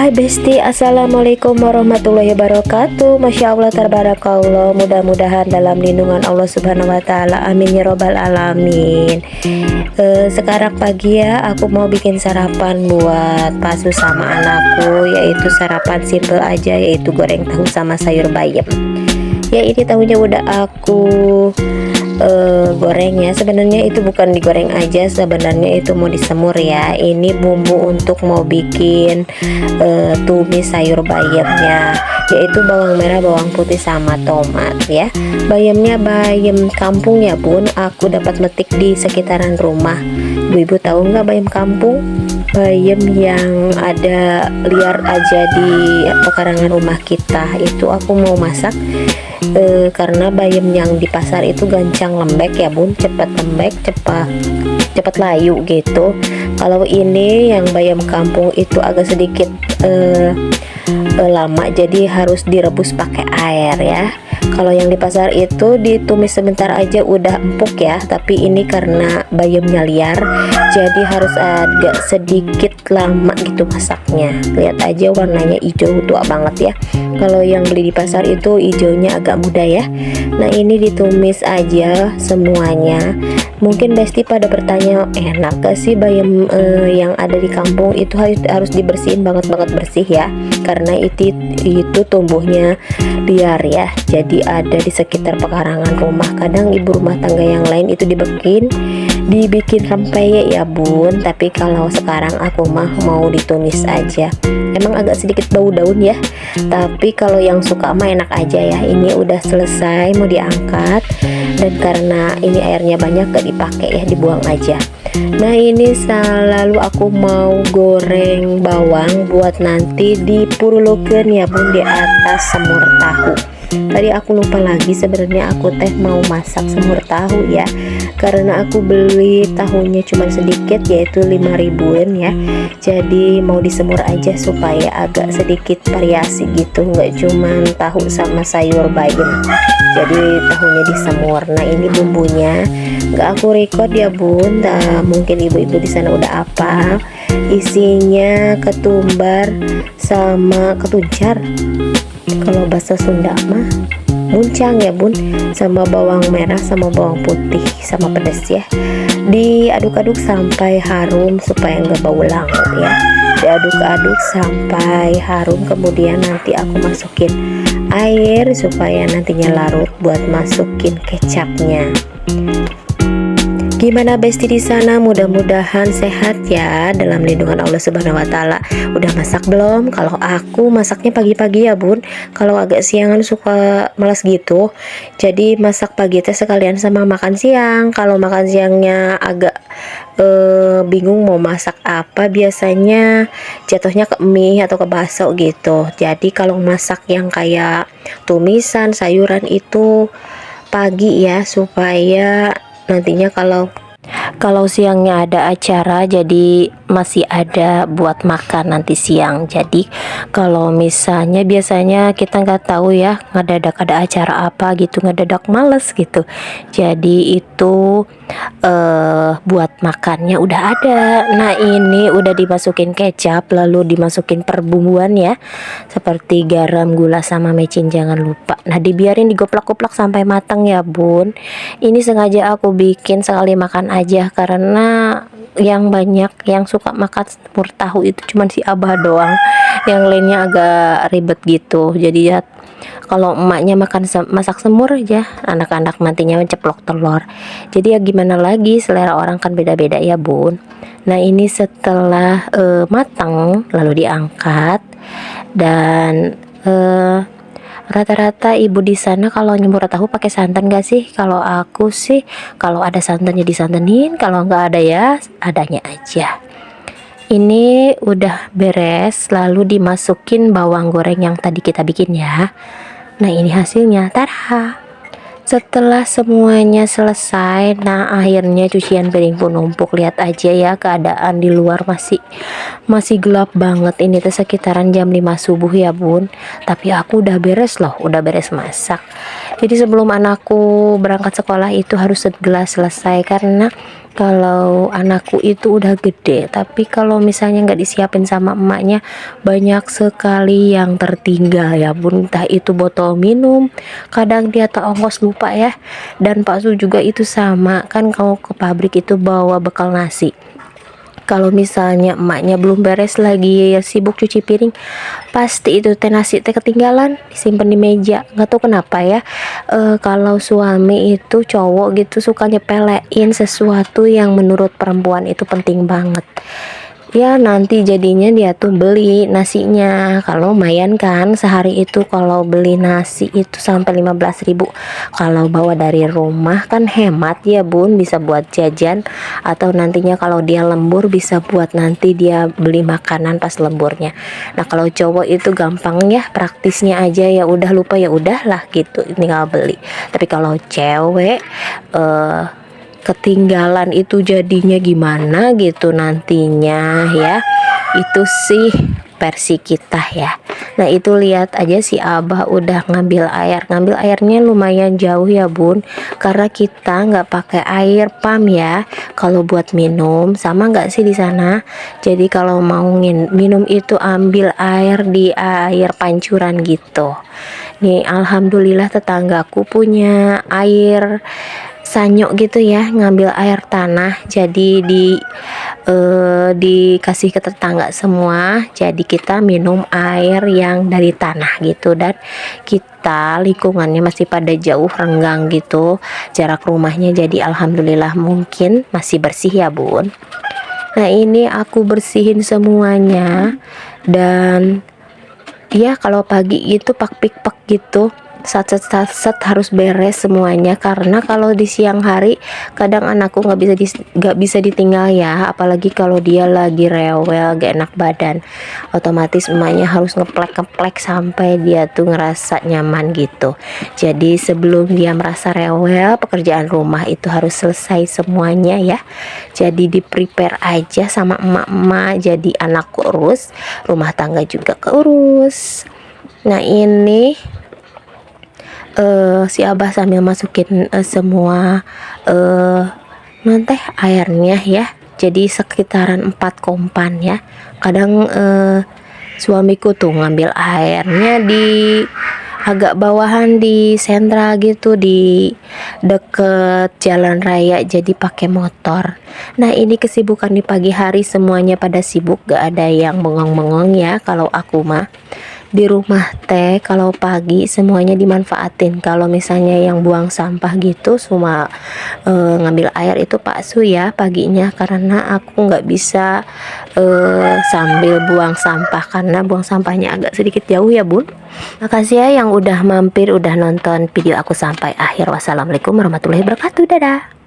Hai Besti, Assalamualaikum warahmatullahi wabarakatuh. Masya Allah, tabarakallah. Mudah-mudahan dalam lindungan Allah Subhanahu wa Ta'ala, amin ya robbal alamin. Sekarang pagi ya, aku mau bikin sarapan buat Pasu sama anakku, yaitu sarapan simple aja, yaitu goreng tahu sama sayur bayam. Ya, ini tahunya udah aku goreng ya. Sebenarnya itu bukan digoreng aja, sebenarnya itu mau disemur ya. Ini bumbu untuk mau bikin tumis sayur bayamnya, yaitu bawang merah, bawang putih sama tomat ya. Bayamnya bayam kampung ya bun, aku dapat metik di sekitaran rumah. Ibu-ibu tahu nggak bayam kampung? Bayam yang ada liar aja di pekarangan rumah kita. Itu aku mau masak karena bayam yang di pasar itu gancang lembek ya bun, cepat lembek, cepat layu gitu. Kalau ini yang bayam kampung itu agak sedikit lama, jadi harus direbus pakai air ya. Kalau yang di pasar itu ditumis sebentar aja udah empuk ya, tapi ini karena bayamnya liar jadi harus agak sedikit lama gitu masaknya. Lihat aja warnanya hijau tua banget ya. Kalau yang beli di pasar itu hijaunya agak muda ya. Nah, ini ditumis aja semuanya. Mungkin Besti pada bertanya, enak gak sih bayam yang ada di kampung itu harus dibersihin banget bersih ya, karena itu tumbuhnya liar ya, jadi ada di sekitar pekarangan rumah. Kadang ibu rumah tangga yang lain itu dibikin rempeyek ya bun, tapi kalau sekarang aku mah mau ditumis aja. Emang agak sedikit bau daun ya, tapi kalau yang suka mah enak aja ya. Ini udah selesai mau diangkat, dan karena ini airnya banyak gak dipakai ya, dibuang aja. Nah, ini selalu aku mau goreng bawang buat nanti dipurulukeun ya bun di atas semur tahu. Tadi aku lupa lagi, sebenarnya aku teh mau masak semur tahu ya, karena aku beli tahunya cuma sedikit, yaitu 5.000-an ya. Jadi mau disemur aja supaya agak sedikit variasi gitu, nggak cuma tahu sama sayur bayam. Jadi tahunya disemur. Nah, ini bumbunya nggak aku record ya bun, mungkin ibu-ibu di sana udah apa isinya, ketumbar sama ketuncar. Kalau bahasa Sunda mah muncang ya bun, sama bawang merah sama bawang putih sama pedas ya. Diaduk-aduk sampai harum supaya nggak bau langut ya. Diaduk-aduk sampai harum, kemudian nanti aku masukin air supaya nantinya larut buat masukin kecapnya. Gimana Besti di sana? Mudah-mudahan sehat ya dalam lindungan Allah Subhanahu wa Ta'ala. Udah masak belum? Kalau aku masaknya pagi-pagi ya bun. Kalau agak siangan suka malas gitu, jadi masak pagi teh sekalian sama makan siang. Kalau makan siangnya agak bingung mau masak apa, biasanya jatuhnya ke mie atau ke bakso gitu. Jadi kalau masak yang kayak tumisan sayuran itu pagi ya, supaya nantinya kalau siangnya ada acara, jadi masih ada buat makan nanti siang. Jadi kalau misalnya biasanya kita nggak tahu ya, ngedadak ada acara apa gitu, ngedadak males gitu, jadi itu buat makannya udah ada. Nah, ini udah dimasukin kecap, lalu dimasukin perbumbuan ya, seperti garam, gula sama mecin, jangan lupa. Nah, dibiarin digoplak-goplak sampai matang ya bun. Ini sengaja aku bikin sekali makan aja, karena yang banyak yang suka makan semur tahu itu cuman si abah doang, yang lainnya agak ribet gitu. Jadi ya, kalau emaknya masak semur aja, anak-anak nantinya menceplok telur. Jadi ya gimana lagi, selera orang kan beda-beda ya bun. Nah, ini setelah matang lalu diangkat, dan rata-rata ibu di sana kalau nyemur tahu pakai santan gak sih? Kalau aku sih kalau ada santannya disantenin, kalau nggak ada ya adanya aja. Ini udah beres, lalu dimasukin bawang goreng yang tadi kita bikin ya. Nah, ini hasilnya, tada, Setelah semuanya selesai, nah akhirnya cucian piring pun numpuk. Lihat aja ya keadaan di luar masih gelap banget. Ini tuh sekitaran jam 5 subuh ya bun. Tapi aku udah beres loh, udah beres masak. Jadi sebelum anakku berangkat sekolah itu harus segera selesai, karena kalau anakku itu udah gede, tapi kalau misalnya nggak disiapin sama emaknya, banyak sekali yang tertinggal ya bun. Entah itu botol minum, kadang dia tak ongkos lupa ya, dan Pak Su juga itu sama kan. Kalau ke pabrik itu bawa bekal nasi, kalau misalnya emaknya belum beres lagi ya, sibuk cuci piring, pasti itu teh nasi teh ketinggalan disimpan di meja. Nggak tahu kenapa ya, kalau suami itu cowok gitu suka nyepelein sesuatu yang menurut perempuan itu penting banget ya. Nanti jadinya dia tuh beli nasinya, kalau lumayan kan sehari itu kalau beli nasi itu sampai 15.000. Kalau bawa dari rumah kan hemat ya bun, bisa buat jajan, atau nantinya kalau dia lembur bisa buat nanti dia beli makanan pas lemburnya. Nah kalau cowok itu gampang ya, praktisnya aja, ya udah lupa ya udahlah gitu, tinggal beli. Tapi kalau cewek ketinggalan itu jadinya gimana gitu nantinya ya, itu sih versi kita ya. Nah itu lihat aja si Abah udah ngambil airnya lumayan jauh ya bun, karena kita nggak pakai air pam ya kalau buat minum. Sama nggak sih di sana? Jadi kalau mau minum itu ambil air di air pancuran gitu. Nih alhamdulillah tetanggaku punya air sanyo gitu ya, ngambil air tanah, jadi dikasih ke tetangga semua. Jadi kita minum air yang dari tanah gitu, dan kita lingkungannya masih pada jauh renggang gitu jarak rumahnya, jadi alhamdulillah mungkin masih bersih ya bun. Nah ini aku bersihin semuanya, dan ya kalau pagi itu pak pikpak gitu, sat harus beres semuanya, karena kalau di siang hari kadang anakku nggak bisa ditinggal ya, apalagi kalau dia lagi rewel gak enak badan, otomatis emaknya harus ngeplek sampai dia tuh ngerasa nyaman gitu. Jadi sebelum dia merasa rewel, pekerjaan rumah itu harus selesai semuanya ya. Jadi di prepare aja sama emak-emak, jadi anak urus, rumah tangga juga keurus. Nah ini si Abah sambil masukin semua nanti airnya ya, jadi sekitaran 4 kompan ya. Kadang suamiku tuh ngambil airnya di agak bawahan di sentra gitu, di deket jalan raya, jadi pakai motor. Nah ini kesibukan di pagi hari, semuanya pada sibuk, gak ada yang bengong-bengong ya. Kalau aku mah di rumah teh kalau pagi semuanya dimanfaatin. Kalau misalnya yang buang sampah gitu, semua ngambil air itu Pak Su ya paginya, karena aku nggak bisa sambil buang sampah, karena buang sampahnya agak sedikit jauh ya bun. Makasih ya yang udah mampir, udah nonton video aku sampai akhir. Wassalamualaikum warahmatullahi wabarakatuh, dadah.